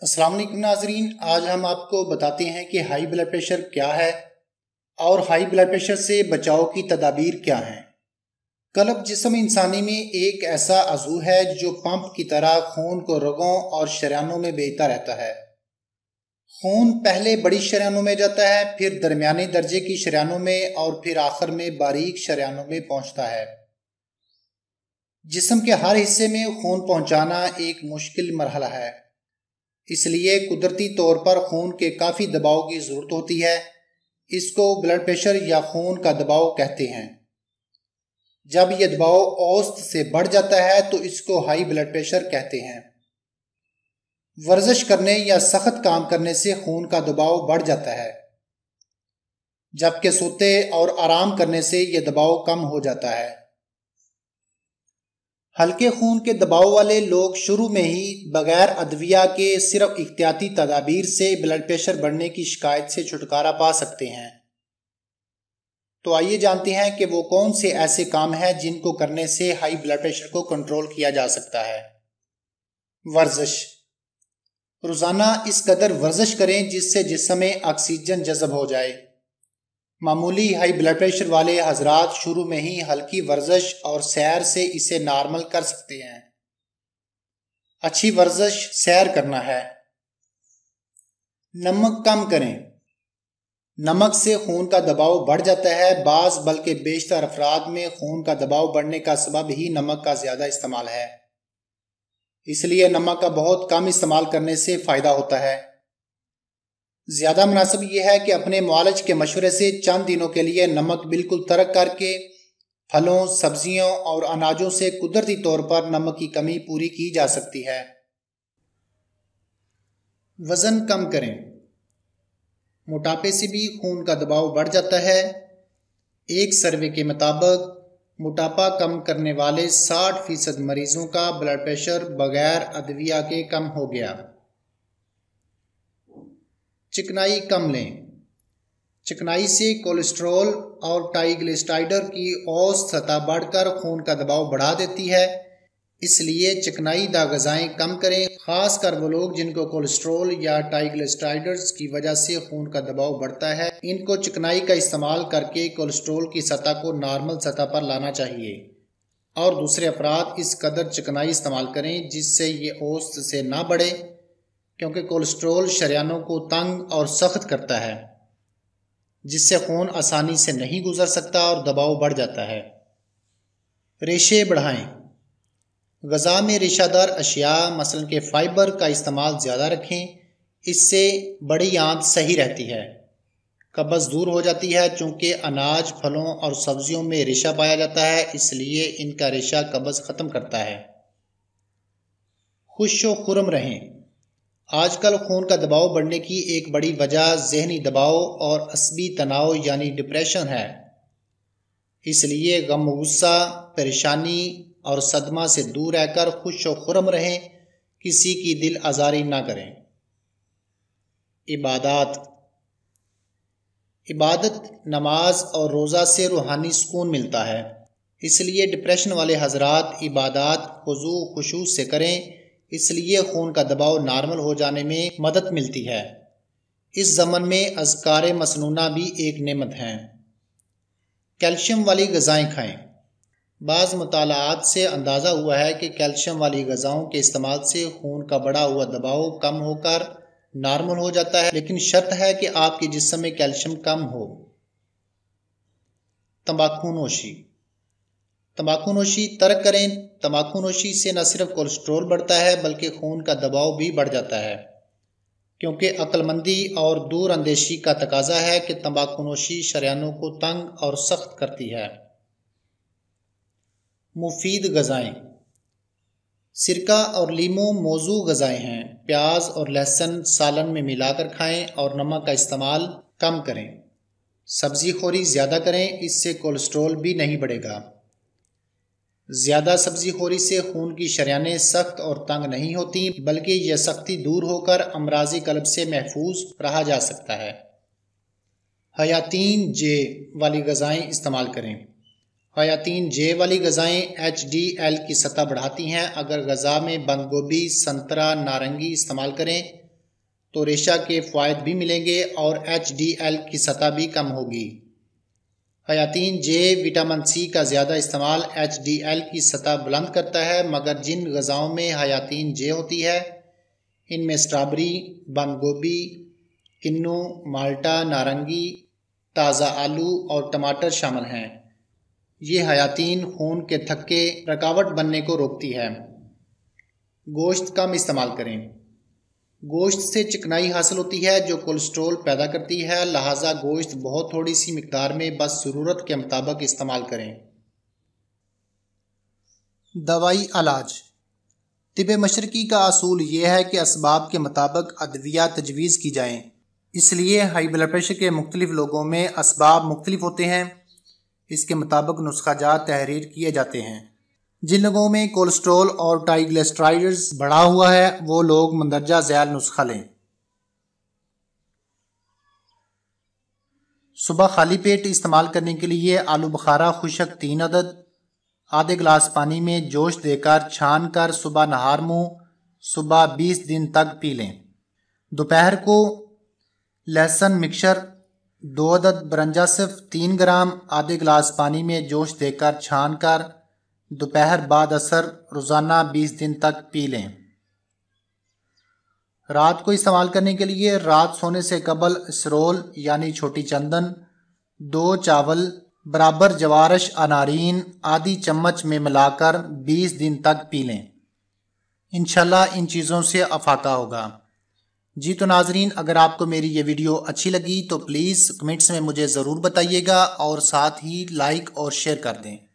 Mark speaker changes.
Speaker 1: अस्सलाम वालेकुम नाजरीन, आज हम आपको बताते हैं कि हाई ब्लड प्रेशर क्या है और हाई ब्लड प्रेशर से बचाव की तदाबीर क्या हैं। कल्ब जिस्म इंसानी में एक ऐसा अज़ू है जो पंप की तरह खून को रगों और शरीयानों में भेजता रहता है। खून पहले बड़ी शरीयानों में जाता है, फिर दरमियाने दर्जे की शरीयानों में और फिर आखिर में बारीक शरीयानों में पहुंचता है। जिस्म के हर हिस्से में खून पहुंचाना एक मुश्किल मरहला है, इसलिए कुदरती तौर पर खून के काफ़ी दबाव की ज़रूरत होती है। इसको ब्लड प्रेशर या खून का दबाव कहते हैं। जब यह दबाव औसत से बढ़ जाता है तो इसको हाई ब्लड प्रेशर कहते हैं। वर्जिश करने या सख्त काम करने से खून का दबाव बढ़ जाता है, जबकि सोते और आराम करने से यह दबाव कम हो जाता है। हल्के खून के दबाव वाले लोग शुरू में ही बगैर अदविया के सिर्फ इख्तियाती तदाबीर से ब्लड प्रेशर बढ़ने की शिकायत से छुटकारा पा सकते हैं। तो आइए जानते हैं कि वो कौन से ऐसे काम हैं जिनको करने से हाई ब्लड प्रेशर को कंट्रोल किया जा सकता है। वर्जिश। रोज़ाना इस कदर वर्जिश करें जिससे जिस्म में ऑक्सीजन जज़ब हो जाए। मामूली हाई ब्लड प्रेशर वाले हजरात शुरू में ही हल्की वर्जिश और सैर से इसे नॉर्मल कर सकते हैं। अच्छी वर्जिश सैर करना है। नमक कम करें। नमक से खून का दबाव बढ़ जाता है। बाज़ बल्कि बेशतर अफराद में खून का दबाव बढ़ने का सबब ही नमक का ज़्यादा इस्तेमाल है, इसलिए नमक का बहुत कम इस्तेमाल करने से फ़ायदा होता है। ज़्यादा मुनासिब यह है कि अपने मुआलिज के मशवरे से चंद दिनों के लिए नमक बिल्कुल तर्क करके फलों, सब्जियों और अनाजों से कुदरती तौर पर नमक की कमी पूरी की जा सकती है। वज़न कम करें। मोटापे से भी खून का दबाव बढ़ जाता है। एक सर्वे के मुताबिक मोटापा कम करने वाले 60% मरीजों का ब्लड प्रेशर बगैर अदविया के कम हो गया। चिकनाई कम लें। चिकनाई से कोलेस्ट्रॉल और ट्राइग्लिसराइड की औसत सतह बढ़कर खून का दबाव बढ़ा देती है, इसलिए चिकनाईदार ग़िज़ाएं कम करें। खासकर वो लोग जिनको कोलेस्ट्रॉल या ट्राइग्लिसराइड्स की वजह से खून का दबाव बढ़ता है, इनको चिकनाई का इस्तेमाल करके कोलेस्ट्रॉल की सतह को नॉर्मल सतह पर लाना चाहिए। और दूसरे अफराद इस कदर चिकनाई इस्तेमाल करें जिससे ये औसत से ना बढ़े, क्योंकि कोलेस्ट्रॉल शरीयानों को तंग और सख्त करता है, जिससे खून आसानी से नहीं गुजर सकता और दबाव बढ़ जाता है। रेशे बढ़ाएं। ग़िज़ा में रेशादार अशिया मसलन के फ़ाइबर का इस्तेमाल ज़्यादा रखें। इससे बड़ी आंत सही रहती है, कब्ज़ दूर हो जाती है। चूँकि अनाज, फलों और सब्जियों में रेशा पाया जाता है, इसलिए इनका रेशा कब्ज़ ख़त्म करता है। खुश व खुर्म रहें। आजकल खून का दबाव बढ़ने की एक बड़ी वजह ज़हनी दबाव और असबी तनाव यानी डिप्रेशन है, इसलिए गम, गुस्सा, परेशानी और सदमा से दूर रहकर खुश व खुर्म रहें। किसी की दिल आज़ारी ना करें। इबादत, नमाज और रोज़ा से रूहानी सुकून मिलता है, इसलिए डिप्रेशन वाले हजरात इबादत खुजू खुशू से करें। इसलिए खून का दबाव नॉर्मल हो जाने में मदद मिलती है। इस ज़मन में अज़कार मसनूना भी एक नेमत हैं। कैल्शियम वाली ग़िज़ाएं खाएं। बाज़ मुतालात से अंदाज़ा हुआ है कि कैल्शियम वाली ग़िज़ाओं के इस्तेमाल से खून का बढ़ा हुआ दबाव कम होकर नॉर्मल हो जाता है, लेकिन शर्त है कि आपके जिस्म में कैल्शियम कम हो। तंबाकू नोशी। तंबाकू नोशी तर्क करें। तंबाकू नोशी से न सिर्फ कोलेस्ट्रॉल बढ़ता है बल्कि खून का दबाव भी बढ़ जाता है, क्योंकि अक्लमंदी और दूर अंदेशी का तकाजा है कि तंबाकू नोशी शरीयानों को तंग और सख्त करती है। मुफीद ग़िज़ाएं। सिरका और लीमू मौजू ग़िज़ाएं हैं। प्याज और लहसुन सालन में मिलाकर खाएं और नमक का इस्तेमाल कम करें। सब्ज़ी खोरी ज़्यादा करें, इससे कोलेस्ट्रॉल भी नहीं बढ़ेगा। ज़्यादा सब्ज़ी खोरी से खून की शरीयानें सख्त और तंग नहीं होती, बल्कि यह सख्ती दूर होकर अमराज़ी कल्ब से महफूज रहा जा सकता है। हयातीन जे वाली ग़िज़ाएं इस्तेमाल करें। हयातीन जे वाली ग़िज़ाएं HDL की सतह बढ़ाती हैं। अगर ग़िज़ा में बंद गोभी, संतरा, नारंगी इस्तेमाल करें तो रेशा के फ़ायद भी मिलेंगे और HDL की सतह भी कम होगी। हयातीन जे विटामिन सी का ज़्यादा इस्तेमाल HDL की सतह बुलंद करता है, मगर जिन ग़िज़ाओं में हयातीन जे होती है इनमें स्ट्रॉबेरी, बंद गोभी, किन्नू, माल्टा, नारंगी, ताज़ा आलू और टमाटर शामिल हैं। ये हयातीन खून के थक्के रुकावट बनने को रोकती है। गोश्त कम इस्तेमाल करें। गोश्त से चिकनाई हासिल होती है जो कोलेस्ट्रॉल पैदा करती है, लिहाजा गोश्त बहुत थोड़ी सी मिकदार में बस ज़रूरत के मुताबिक इस्तेमाल करें। दवाई इलाज। तिब मशरकी का असूल यह है कि असबाब के मुताबिक अदविया तजवीज़ की जाएँ। इसलिए हाई ब्लड प्रेशर के मुख्तलिफ लोगों में असबाब मुख्तलिफ होते हैं, इसके मुताबिक नुस्खाजात तहरीर किए जाते हैं। जिन लोगों में कोलेस्ट्रॉल और ट्राइग्लिसराइड्स बढ़ा हुआ है वो लोग मंदरजा ज़ैल नुस्खा लें। सुबह खाली पेट इस्तेमाल करने के लिए आलू बुखारा खुशक 3 अदद आधे गिलास पानी में जोश देकर छान कर सुबह नहार मुँह सुबह 20 दिन तक पी लें। दोपहर को लहसुन मिक्सर 2 अदद बरंजा सिर्फ 3 ग्राम आधे गिलास पानी में जोश देकर छान कर दोपहर बाद असर रोज़ाना 20 दिन तक पी लें। रात को इस्तेमाल करने के लिए रात सोने से कबल इसरोल यानी छोटी चंदन 2 चावल बराबर जवारश अनारीन आधी चम्मच में मिलाकर 20 दिन तक पी लें। इंशाल्लाह इन चीज़ों से अफाका होगा। जी तो नाजरीन, अगर आपको मेरी ये वीडियो अच्छी लगी तो प्लीज़ कमेंट्स में मुझे ज़रूर बताइएगा और साथ ही लाइक और शेयर कर दें।